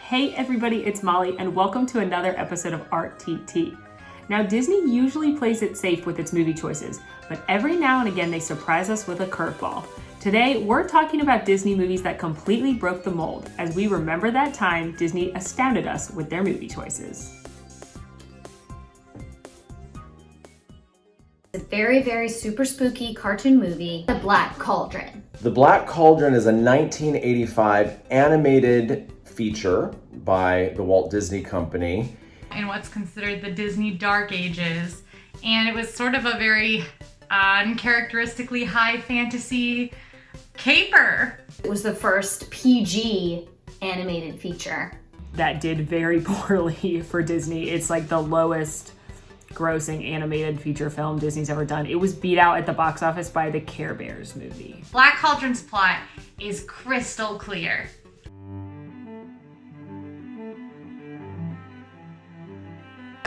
Hey everybody, it's Molly and welcome to another episode of RTT. Now Disney usually plays it safe with its movie choices, but every now and again they surprise us with a curveball. Today we're talking about Disney movies that completely broke the mold as we remember that time Disney astounded us with their movie choices. A very, very super spooky cartoon movie, The Black Cauldron. The Black Cauldron is a 1985 animated feature by the Walt Disney Company. In what's considered the Disney Dark Ages. And it was sort of a very uncharacteristically high fantasy caper. It was the first PG animated feature. That did very poorly for Disney. It's like the lowest grossing animated feature film Disney's ever done. It was beat out at the box office by the Care Bears movie. Black Cauldron's plot is crystal clear.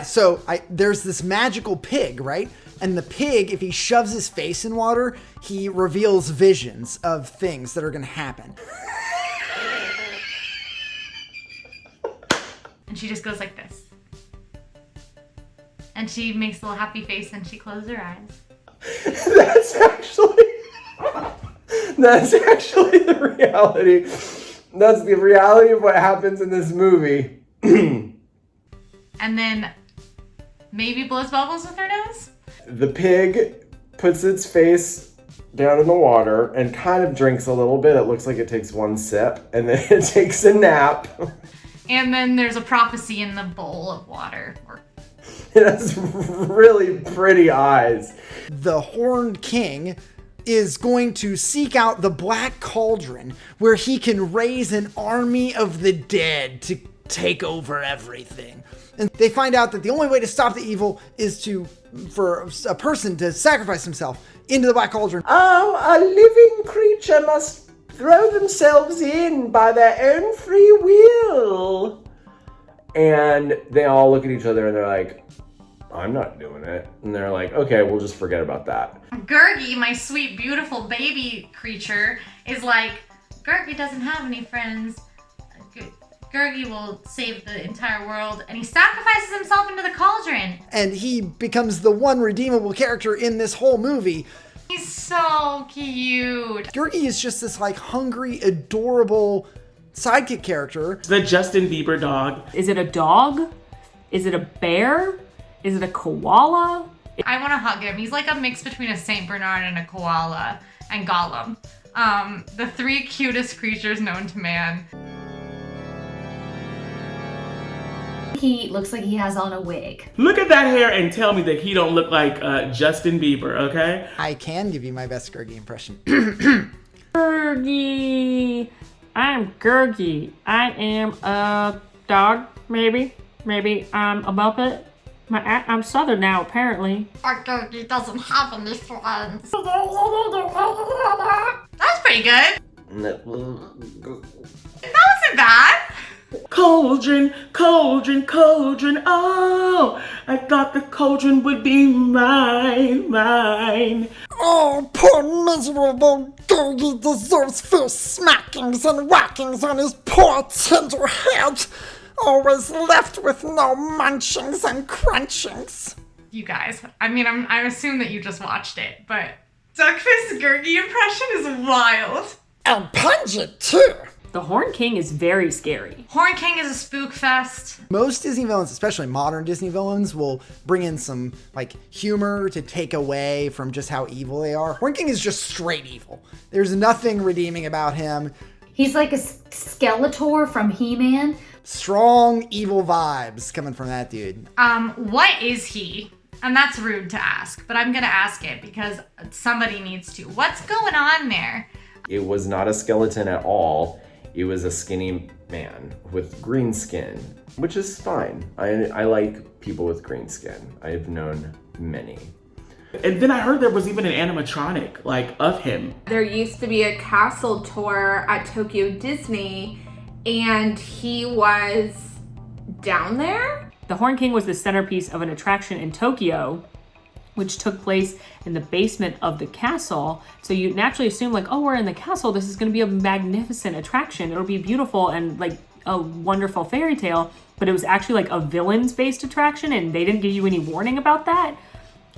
So there's this magical pig, right? And the pig, if he shoves his face in water, he reveals visions of things that are going to happen. And she just goes like this. And she makes a little happy face and she closes her eyes. That's actually the reality. That's the reality of what happens in this movie. And then maybe blows bubbles with her nose? The pig puts its face down in the water and kind of drinks a little bit. It looks like it takes one sip and then it takes a nap. And then there's a prophecy in the bowl of water. It has really pretty eyes. The Horned King is going to seek out the Black Cauldron where he can raise an army of the dead to take over everything. And they find out that the only way to stop the evil is for a person to sacrifice himself into the Black Cauldron. Oh, a living creature must throw themselves in by their own free will. And they all look at each other and they're like, I'm not doing it. And they're like, okay, we'll just forget about that. Gurgi, my sweet, beautiful baby creature, is like, Gurgi doesn't have any friends. Gurgi will save the entire world, and he sacrifices himself into the cauldron. And he becomes the one redeemable character in this whole movie. He's so cute. Gurgi is just this hungry, adorable sidekick character. The Justin Bieber dog. Is it a dog? Is it a bear? Is it a koala? I want to hug him. He's like a mix between a Saint Bernard and a koala and Gollum. The three cutest creatures known to man. He looks like he has on a wig. Look at that hair and tell me that he don't look like Justin Bieber, okay? I can give you my best Gurgi impression. Gurgi. I'm Gurgi. I am a dog, maybe. Maybe I'm a Muppet. I'm Southern now, apparently. Our Gurgi doesn't have any friends. That's pretty good. That wasn't bad. Cauldron, cauldron, cauldron, oh, I thought the cauldron would be mine. Oh, poor miserable Gurgi deserves fierce smackings and whackings on his poor tender head. Always left with no munchings and crunchings. You guys, I assume that you just watched it, but Duckfist's Gurgi impression is wild. And pungent, too. The Horned King is very scary. Horned King is a spook fest. Most Disney villains, especially modern Disney villains, will bring in some humor to take away from just how evil they are. Horned King is just straight evil. There's nothing redeeming about him. He's like a Skeletor from He-Man. Strong evil vibes coming from that dude. What is he? And that's rude to ask, but I'm gonna ask it because somebody needs to. What's going on there? It was not a skeleton at all. It was a skinny man with green skin, which is fine. I like people with green skin. I've known many. And then I heard there was even an animatronic, of him. There used to be a castle tour at Tokyo Disney, and he was down there? The Horned King was the centerpiece of an attraction in Tokyo, which took place in the basement of the castle. So you naturally assume we're in the castle. This is going to be a magnificent attraction. It'll be beautiful and a wonderful fairy tale, but it was actually like a villains based attraction, and they didn't give you any warning about that.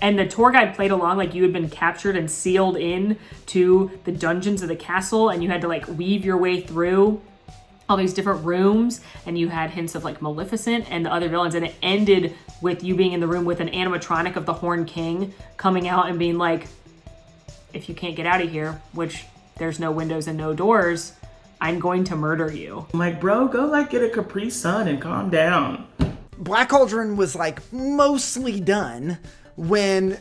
And the tour guide played along like you had been captured and sealed in to the dungeons of the castle, and you had to like weave your way through all these different rooms, and you had hints of like Maleficent and the other villains, and it ended with you being in the room with an animatronic of the Horned King coming out and being like, if you can't get out of here, which there's no windows and no doors, I'm going to murder you. I'm like, bro, go like get a Capri Sun and calm down. Black Cauldron was like mostly done when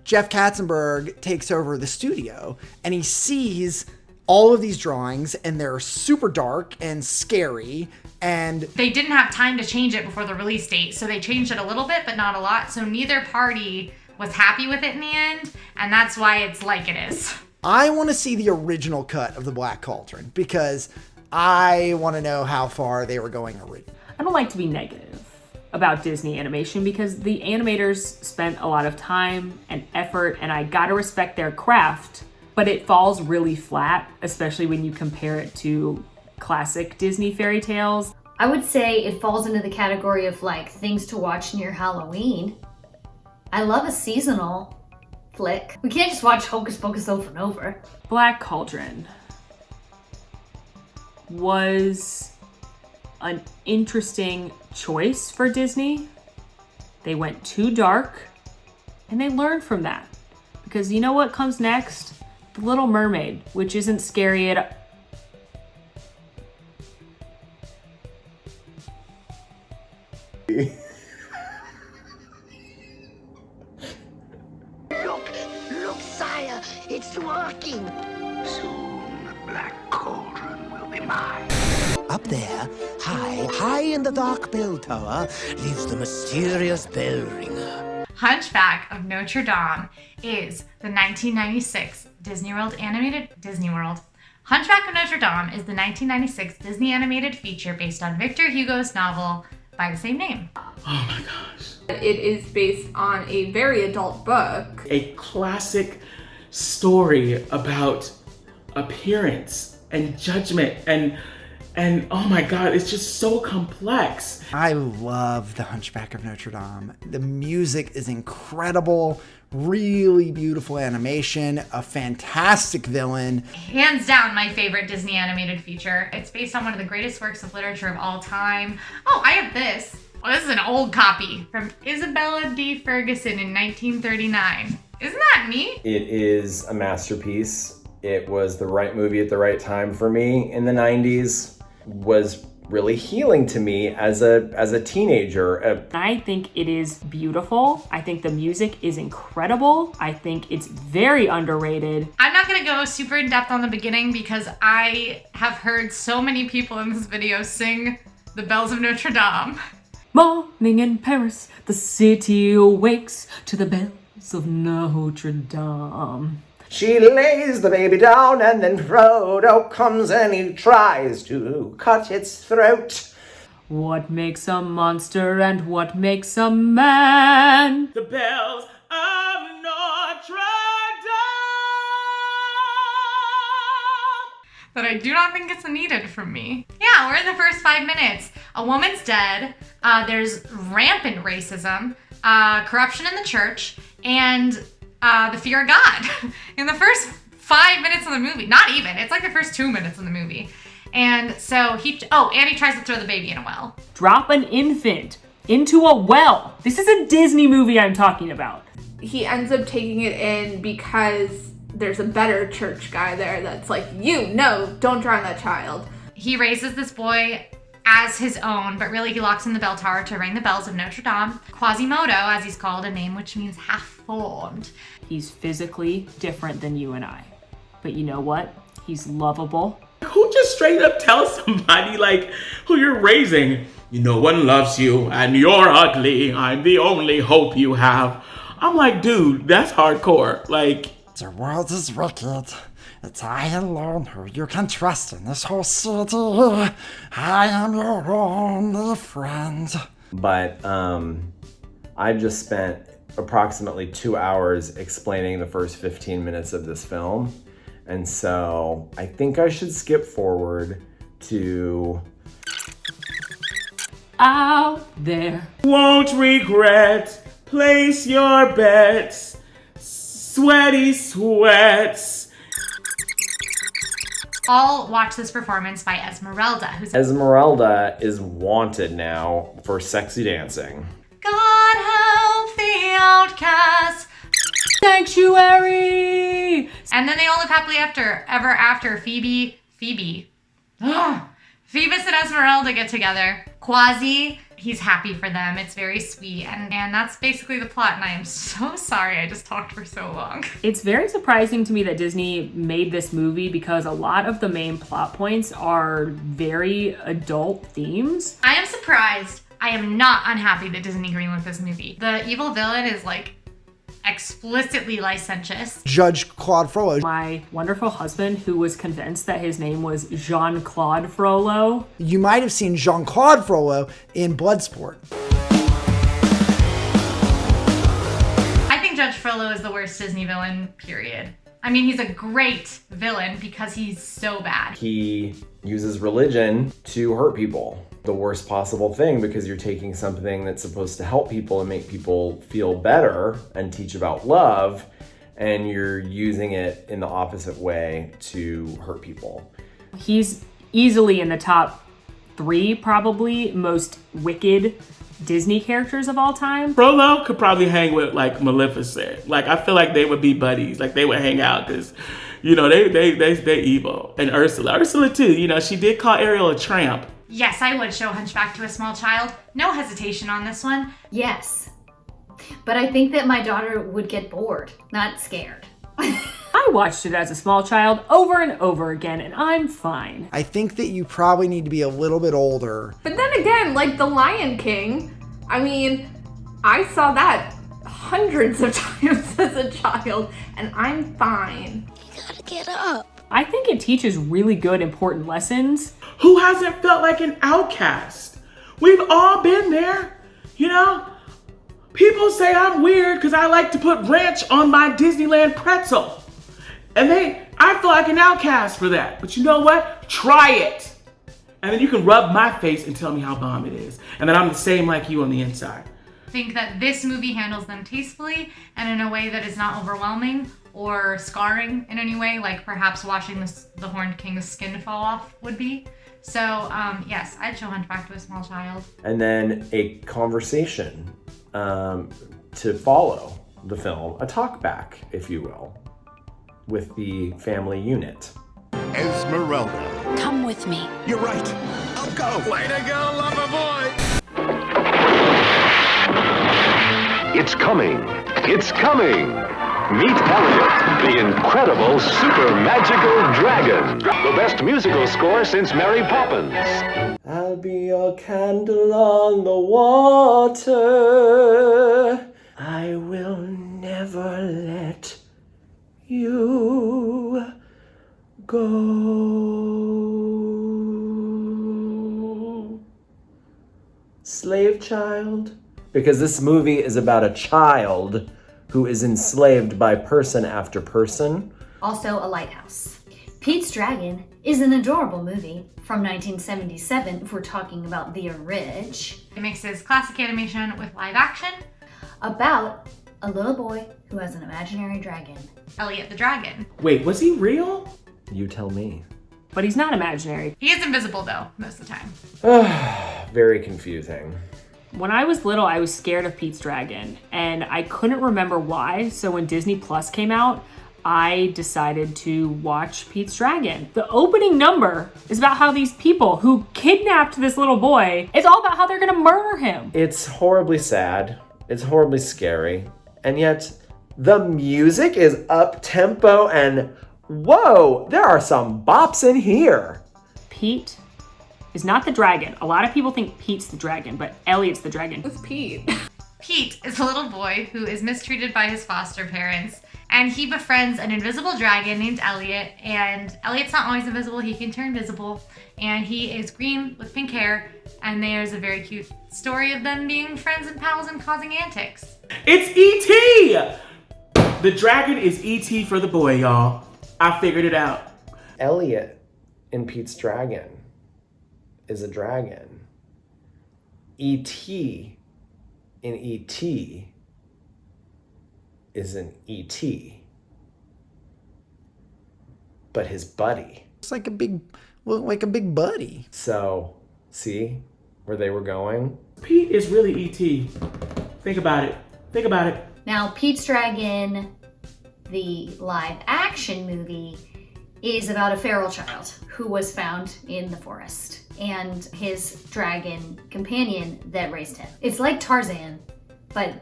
Jeff Katzenberg takes over the studio, and he sees all of these drawings, and they're super dark and scary, and They didn't have time to change it before the release date, so they changed it a little bit, but not a lot. So neither party was happy with it in the end, and that's why it's like it is. I want to see the original cut of the Black Cauldron because I want to know how far they were going originally. I don't like to be negative about Disney animation because the animators spent a lot of time and effort, and I gotta respect their craft, but it falls really flat, especially when you compare it to classic Disney fairy tales. I would say it falls into the category of like things to watch near Halloween. I love a seasonal flick. We can't just watch Hocus Pocus over and over. Black Cauldron was an interesting choice for Disney. They went too dark, and they learned from that. Because you know what comes next? The Little Mermaid, which isn't scary at Look, sire, it's working. Soon, Black Cauldron will be mine. Up there, high in the dark bell tower, lives the mysterious bell ringer. Hunchback of Notre Dame is the 1996 Hunchback of Notre Dame is the 1996 Disney animated feature based on Victor Hugo's novel by the same name. Oh my gosh. It is based on a very adult book. A classic story about appearance and judgment and oh my God, it's just so complex. I love The Hunchback of Notre Dame. The music is incredible, really beautiful animation, a fantastic villain. Hands down, my favorite Disney animated feature. It's based on one of the greatest works of literature of all time. Oh, I have this. Well, this is an old copy from Isabella D. Ferguson in 1939. Isn't that neat? It is a masterpiece. It was the right movie at the right time for me in the 90s. Was really healing to me as a teenager. I think it is beautiful. I think the music is incredible. I think it's very underrated. I'm not gonna go super in depth on the beginning because I have heard so many people in this video sing the bells of Notre Dame. Morning in Paris, the city awakes to the bells of Notre Dame. She lays the baby down, and then Frodo comes and he tries to cut its throat. What makes a monster and what makes a man? The bells of Notre Dame. But I do not think it's needed from me. Yeah, we're in the first 5 minutes. A woman's dead. There's rampant racism, corruption in the church, and the fear of God in the first 5 minutes of the movie. Not even. It's like the first 2 minutes of the movie. And so he tries to throw the baby in a well. Drop an infant into a well. This is a Disney movie I'm talking about. He ends up taking it in because there's a better church guy there that's like, don't drown that child. He raises this boy as his own, but really he locks in the bell tower to ring the bells of Notre Dame. Quasimodo, as he's called, a name which means half-formed. He's physically different than you and I. But you know what? He's lovable. Who just straight up tells somebody like who you're raising, no one loves you and you're ugly, I'm the only hope you have. I'm like, dude, that's hardcore. Like, The world is wicked. It's I alone who you can trust in this whole city. I am your only friend. But I just spent approximately 2 hours explaining the first 15 minutes of this film. And so I think I should skip forward to out there. Won't regret, place your bets, sweaty sweats. All watch this performance by Esmeralda, who's Esmeralda is wanted now for sexy dancing. God help the outcast. Sanctuary! And then they all live happily ever after. Phoebus and Esmeralda get together. Quasi, he's happy for them. It's very sweet. And that's basically the plot. And I am so sorry I just talked for so long. It's very surprising to me that Disney made this movie because a lot of the main plot points are very adult themes. I am surprised. I am not unhappy that Disney greenlit this movie. The evil villain is like explicitly licentious. Judge Claude Frollo. My wonderful husband, who was convinced that his name was Jean-Claude Frollo. You might have seen Jean-Claude Frollo in Bloodsport. I think Judge Frollo is the worst Disney villain, period. I mean, he's a great villain because he's so bad. He uses religion to hurt people. The worst possible thing, because you're taking something that's supposed to help people and make people feel better and teach about love, and you're using it in the opposite way to hurt people. He's easily in the top 3, probably, most wicked Disney characters of all time. Frollo could probably hang with like Maleficent. Like I feel like they would be buddies. Like they would hang out because, you know, they evil. And Ursula too. You know, she did call Ariel a tramp. Yes, I would show Hunchback to a small child. No hesitation on this one. Yes. But I think that my daughter would get bored, not scared. I watched it as a small child over and over again, and I'm fine. I think that you probably need to be a little bit older. But then again, like The Lion King, I mean, I saw that hundreds of times as a child, and I'm fine. You gotta get up. I think it teaches really good, important lessons. Who hasn't felt like an outcast? We've all been there, you know? People say I'm weird because I like to put ranch on my Disneyland pretzel. And I feel like an outcast for that. But you know what? Try it. And then you can rub my face and tell me how bomb it is. And then I'm the same like you on the inside. I think that this movie handles them tastefully and in a way that is not overwhelming or scarring in any way, like perhaps watching the Horned King's skin fall off would be. So, yes, I'd show Hunchback to a small child. And then a conversation to follow the film, a talkback, if you will, with the family unit. Esmeralda. Come with me. You're right. I'll go. Way to go, lover boy. It's coming. It's coming. Meet Elliot, the incredible super magical dragon. The best musical score since Mary Poppins. I'll be your candle on the water. I will never let you go. Slave child? Because this movie is about a child who is enslaved by person after person. Also a lighthouse. Pete's Dragon is an adorable movie from 1977 if we're talking about the orig. It mixes classic animation with live action. About a little boy who has an imaginary dragon. Elliot the Dragon. Wait, was he real? You tell me. But he's not imaginary. He is invisible though, most of the time. Very confusing. When I was little, I was scared of Pete's Dragon, and I couldn't remember why, so when Disney Plus came out, I decided to watch Pete's Dragon. The opening number is about how these people who kidnapped this little boy, it's all about how they're gonna murder him. It's horribly sad. It's horribly scary. And yet, the music is up-tempo and whoa, there are some bops in here. Pete is not the dragon. A lot of people think Pete's the dragon, but Elliot's the dragon. Who's Pete? Pete is a little boy who is mistreated by his foster parents, and he befriends an invisible dragon named Elliot, and Elliot's not always invisible, he can turn visible, and he is green with pink hair, and there's a very cute story of them being friends and pals and causing antics. It's E.T. The dragon is E.T. for the boy, y'all. I figured it out. Elliot in Pete's Dragon is a dragon. E.T. in E.T. is an E.T., but his buddy. It's like a big buddy. So, see where they were going? Pete is really E.T. Think about it. Now, Pete's Dragon, the live action movie, is about a feral child who was found in the forest and his dragon companion that raised him. It's like Tarzan, but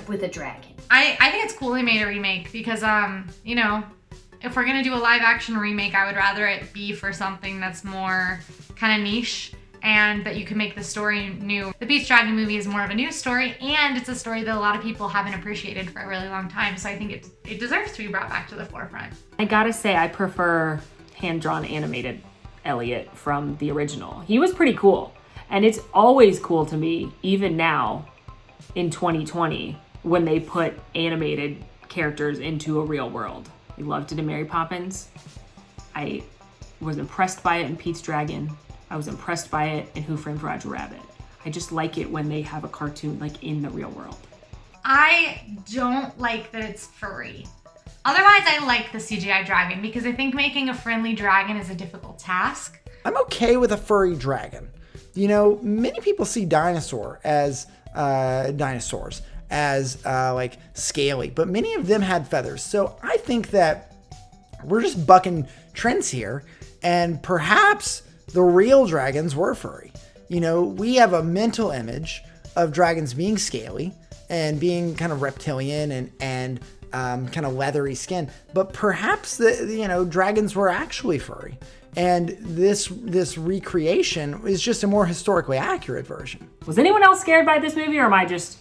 with a dragon. I think it's cool they made a remake because, you know, if we're gonna do a live action remake, I would rather it be for something that's more kind of niche and that you can make the story new. The Pete's Dragon movie is more of a new story, and it's a story that a lot of people haven't appreciated for a really long time, so I think it deserves to be brought back to the forefront. I gotta say, I prefer hand-drawn animated Elliot from the original. He was pretty cool, and it's always cool to me, even now in 2020, when they put animated characters into a real world. I loved it in Mary Poppins. I was impressed by it in Pete's Dragon. I was impressed by it in Who Framed Roger Rabbit. I just like it when they have a cartoon like in the real world. I don't like that it's furry. Otherwise, I like the CGI dragon because I think making a friendly dragon is a difficult task. I'm okay with a furry dragon. You know, many people see dinosaurs as like scaly, but many of them had feathers. So I think that we're just bucking trends here, and perhaps the real dragons were furry. You know, we have a mental image of dragons being scaly and being kind of reptilian and kind of leathery skin, but perhaps dragons were actually furry. And this recreation is just a more historically accurate version. Was anyone else scared by this movie, or am I just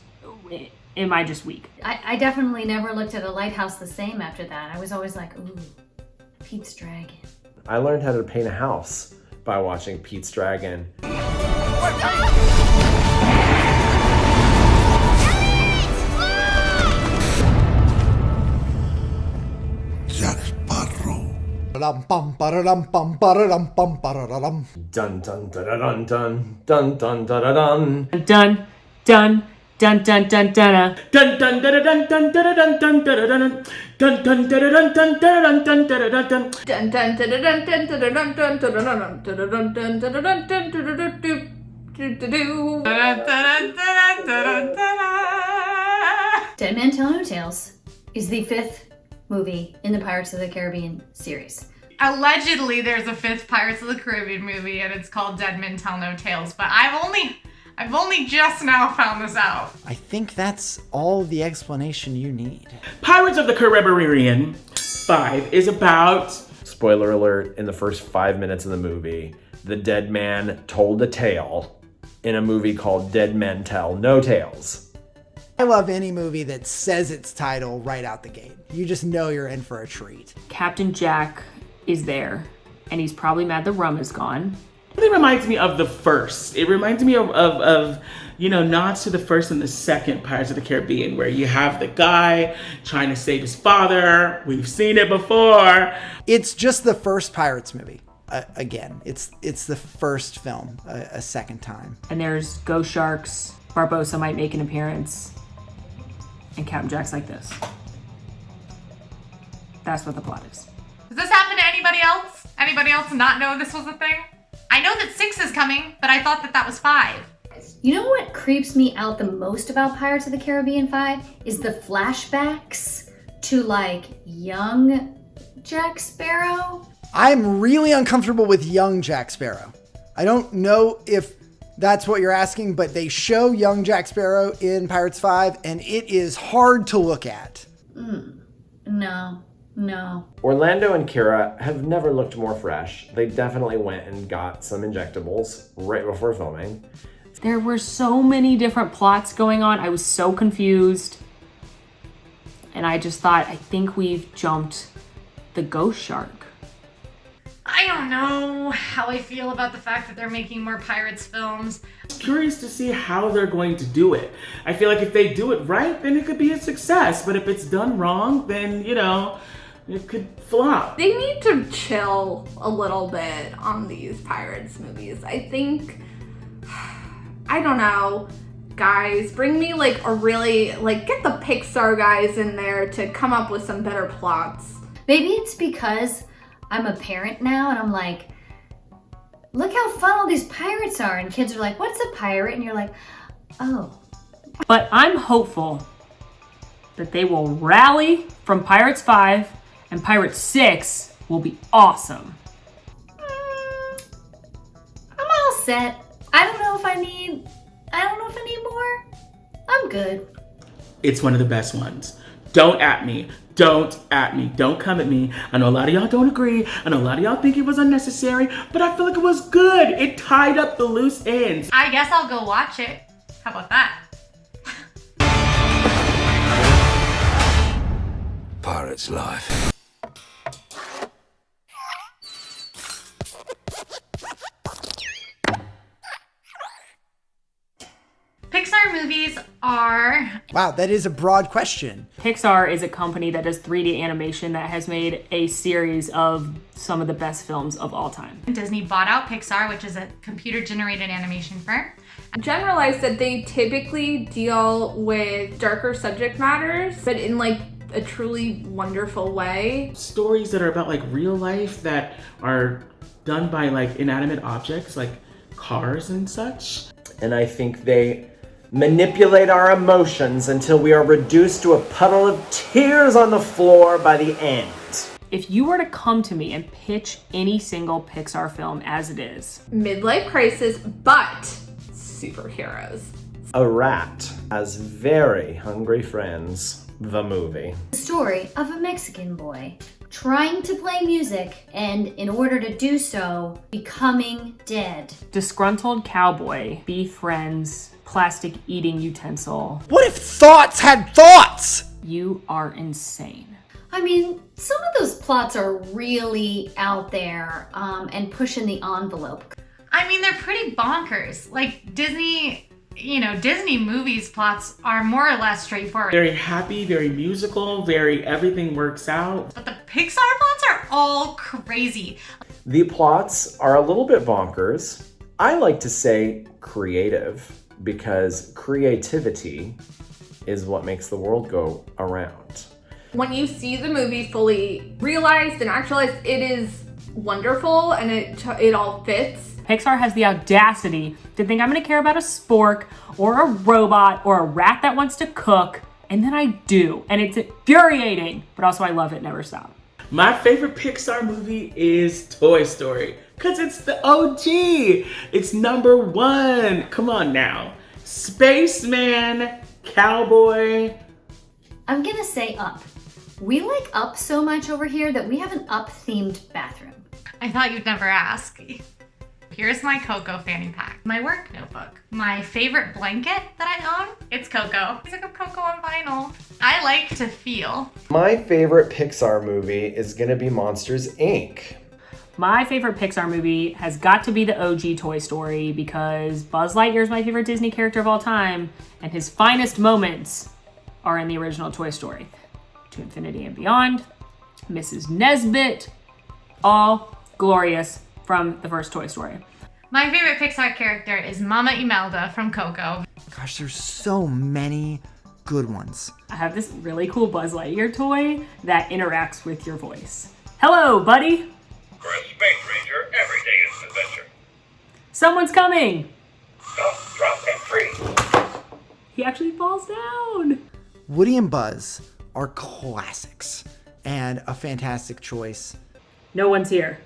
weak? I definitely never looked at a lighthouse the same after that. I was always like, ooh, Pete's Dragon. I learned how to paint a house by watching Pete's Dragon. Jack Sparrow. Dun dun dun dun Dun dun dun dun dun dun dun dun dun Dun dun dun dun dun dun Dun dun dun dun dun dun dun dun dun dun dun dun dun dun dun dun dun dun dun. Dun dun dun dun dun dun dun dun dun dun dun dun dun dun dun. Dead Man Tell No Tales is the 5th movie in the Pirates of the Caribbean series. Allegedly, there's a 5th Pirates of the Caribbean movie, and it's called Dead Men Tell No Tales, but I've only just now found this out. I think that's all the explanation you need. Pirates of the Caribbean 5 is about... Spoiler alert, in the first 5 minutes of the movie, the dead man told a tale in a movie called Dead Men Tell No Tales. I love any movie that says its title right out the gate. You just know you're in for a treat. Captain Jack is there, and he's probably mad the rum is gone. It reminds me of the first. It reminds me of nods to the first and the second Pirates of the Caribbean, where you have the guy trying to save his father. We've seen it before. It's just the first Pirates movie. Again, it's the first film a second time. And there's ghost sharks. Barbossa might make an appearance. And Captain Jack's like this. That's what the plot is. Does this happen to anybody else? Anybody else not know this was a thing? I know that 6 is coming, but I thought that was 5. You know what creeps me out the most about Pirates of the Caribbean 5 is the flashbacks to like young Jack Sparrow. I'm really uncomfortable with young Jack Sparrow. I don't know if that's what you're asking, but they show young Jack Sparrow in Pirates 5, and it is hard to look at. No. Orlando and Kira have never looked more fresh. They definitely went and got some injectables right before filming. There were so many different plots going on. I was so confused. And I just thought, I think we've jumped the ghost shark. I don't know how I feel about the fact that they're making more Pirates films. Curious to see how they're going to do it. I feel like if they do it right, then it could be a success. But if it's done wrong, then, it could flop. They need to chill a little bit on these Pirates movies. I think I don't know, guys, bring me like a really, like, get the Pixar guys in there to come up with some better plots. Maybe it's because I'm a parent now and I'm like, look how fun all these pirates are. And kids are like, what's a pirate? And you're like, oh. But I'm hopeful that they will rally from Pirates 5 and Pirates 6 will be awesome. I'm all set. I don't know if I need more. I'm good. It's one of the best ones. Don't at me. Don't at me. Don't come at me. I know a lot of y'all don't agree. I know a lot of y'all think it was unnecessary, but I feel like it was good. It tied up the loose ends. I guess I'll go watch it. How about that? Pirate's life. Pixar movies are... Wow, that is a broad question. Pixar is a company that does 3D animation that has made a series of some of the best films of all time. Disney bought out Pixar, which is a computer-generated animation firm. Generalized that they typically deal with darker subject matters, but in like a truly wonderful way. Stories that are about like real life that are done by like inanimate objects like cars and such. And I think they manipulate our emotions until we are reduced to a puddle of tears on the floor by the end. If you were to come to me and pitch any single Pixar film as it is, Midlife crisis, but superheroes. A rat has very hungry friends, the movie. The story of a Mexican boy trying to play music and, in order to do so, becoming dead. disgruntled cowboy befriends plastic eating utensil. What if thoughts had thoughts? You are insane. I mean, some of those plots are really out there and pushing the envelope. I mean, they're pretty bonkers. Like Disney movies plots are more or less straightforward. Very happy, very musical, very everything works out. But the Pixar plots are all crazy. The plots are a little bit bonkers. I like to say creative, because creativity is what makes the world go around. When you see the movie fully realized and actualized, it is wonderful and it all fits. Pixar has the audacity to think I'm gonna care about a spork or a robot or a rat that wants to cook, and then I do, and it's infuriating, but also I love it, never stop. My favorite Pixar movie is Toy Story, because it's the OG. It's number one. Come on now. Spaceman, cowboy. I'm gonna say Up. We like Up so much over here that we have an Up-themed bathroom. I thought you'd never ask. Here's my Coco fanny pack. My work notebook. My favorite blanket that I own, it's Coco. It's like a Coco on vinyl. I like to feel. My favorite Pixar movie is gonna be Monsters, Inc. My favorite Pixar movie has got to be the OG Toy Story because Buzz Lightyear is my favorite Disney character of all time, and his finest moments are in the original Toy Story. To Infinity and Beyond, Mrs. Nesbit, all glorious from the first Toy Story. My favorite Pixar character is Mama Imelda from Coco. Gosh, there's so many good ones. I have this really cool Buzz Lightyear toy that interacts with your voice. Hello, buddy. For a space ranger, every day is an adventure. Someone's coming. Stop, drop, and freeze. He actually falls down. Woody and Buzz are classics and a fantastic choice. No one's here.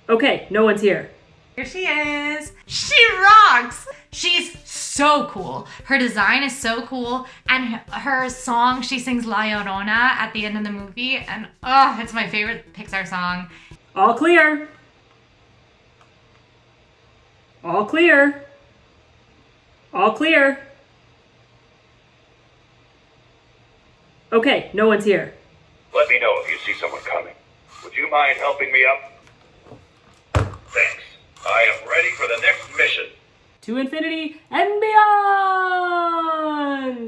Okay, no one's here. Here she is. She rocks. She's so cool. Her design is so cool. And her song, she sings La Llorona at the end of the movie. And oh, it's my favorite Pixar song. All clear. All clear. All clear. Okay, no one's here. Let me know if you see someone coming. Would you mind helping me up? Thanks. I am ready for the next mission. To Infinity and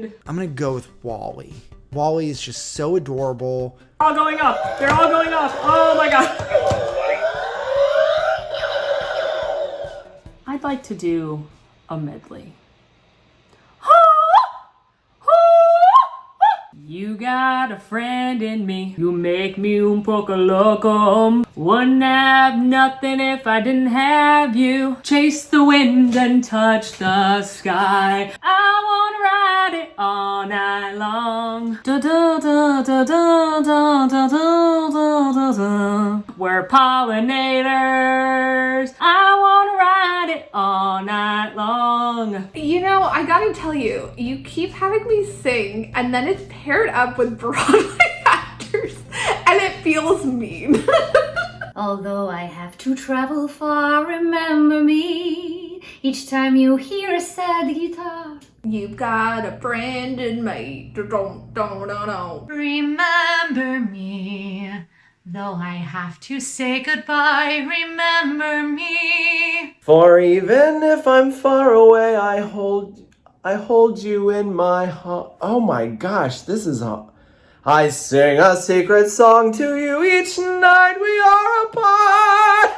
Beyond! I'm gonna go with Wall-E. Wall-E is just so adorable. They're all going up. They're all going up. Oh my god. Hello, buddy. I'd like to do a medley. You got a friend in me. You make me un poco loco. Wouldn't have nothing if I didn't have you. Chase the wind and touch the sky. I wanna ride it all night long. Da da da da da da da da da da. We're pollinators. I wanna ride it all night long. You know, I gotta tell you, you keep having me sing, and then it's paired up with Broadway actors, and it feels mean. Although I have to travel far, remember me each time you hear a sad guitar. You've got a friend in me. Don't. Remember me, though I have to say goodbye. Remember me. For even if I'm far away, I hold you in my heart. Oh my gosh, this is I sing a secret song to you each night we are apart.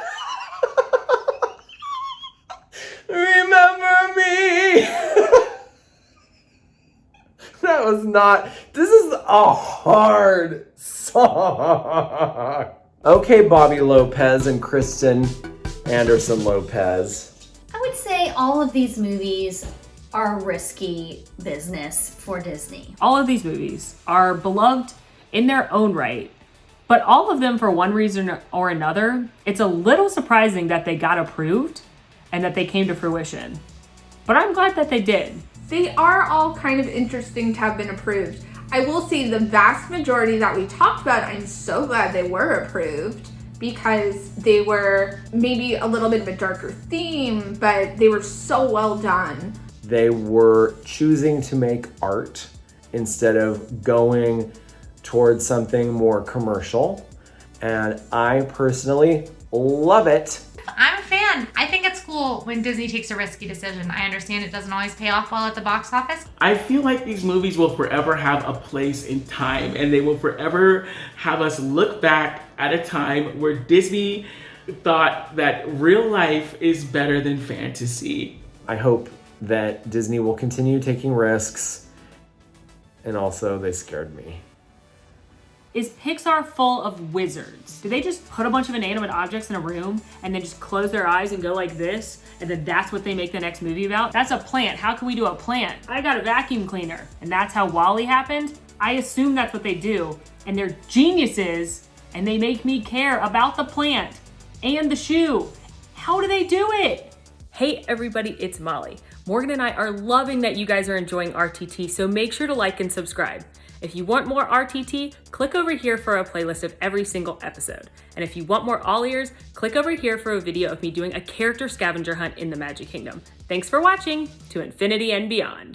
Remember me. That was not, this is a hard song. Okay, Bobby Lopez and Kristen Anderson Lopez. I would say all of these movies are risky business for Disney. All of these movies are beloved in their own right, but all of them, for one reason or another, it's a little surprising that they got approved and that they came to fruition. But I'm glad that they did. They are all kind of interesting to have been approved. I will say the vast majority that we talked about, I'm so glad they were approved, because they were maybe a little bit of a darker theme, but they were so well done. They were choosing to make art instead of going towards something more commercial. And I personally love it. I'm a fan. I think it's cool when Disney takes a risky decision. I understand it doesn't always pay off well at the box office. I feel like these movies will forever have a place in time, and they will forever have us look back at a time where Disney thought that real life is better than fantasy. I hope that Disney will continue taking risks, and also they scared me. Is Pixar full of wizards? Do they just put a bunch of inanimate objects in a room and then just close their eyes and go like this, and then that's what they make the next movie about? That's a plant. How can we do a plant? I got a vacuum cleaner, and that's how WALL-E happened? I assume that's what they do, and they're geniuses, and they make me care about the plant and the shoe. How do they do it? Hey everybody, it's Molly. Morgan and I are loving that you guys are enjoying RTT, so make sure to like and subscribe. If you want more RTT, click over here for a playlist of every single episode. And if you want more AllEars, click over here for a video of me doing a character scavenger hunt in the Magic Kingdom. Thanks for watching, to infinity and beyond.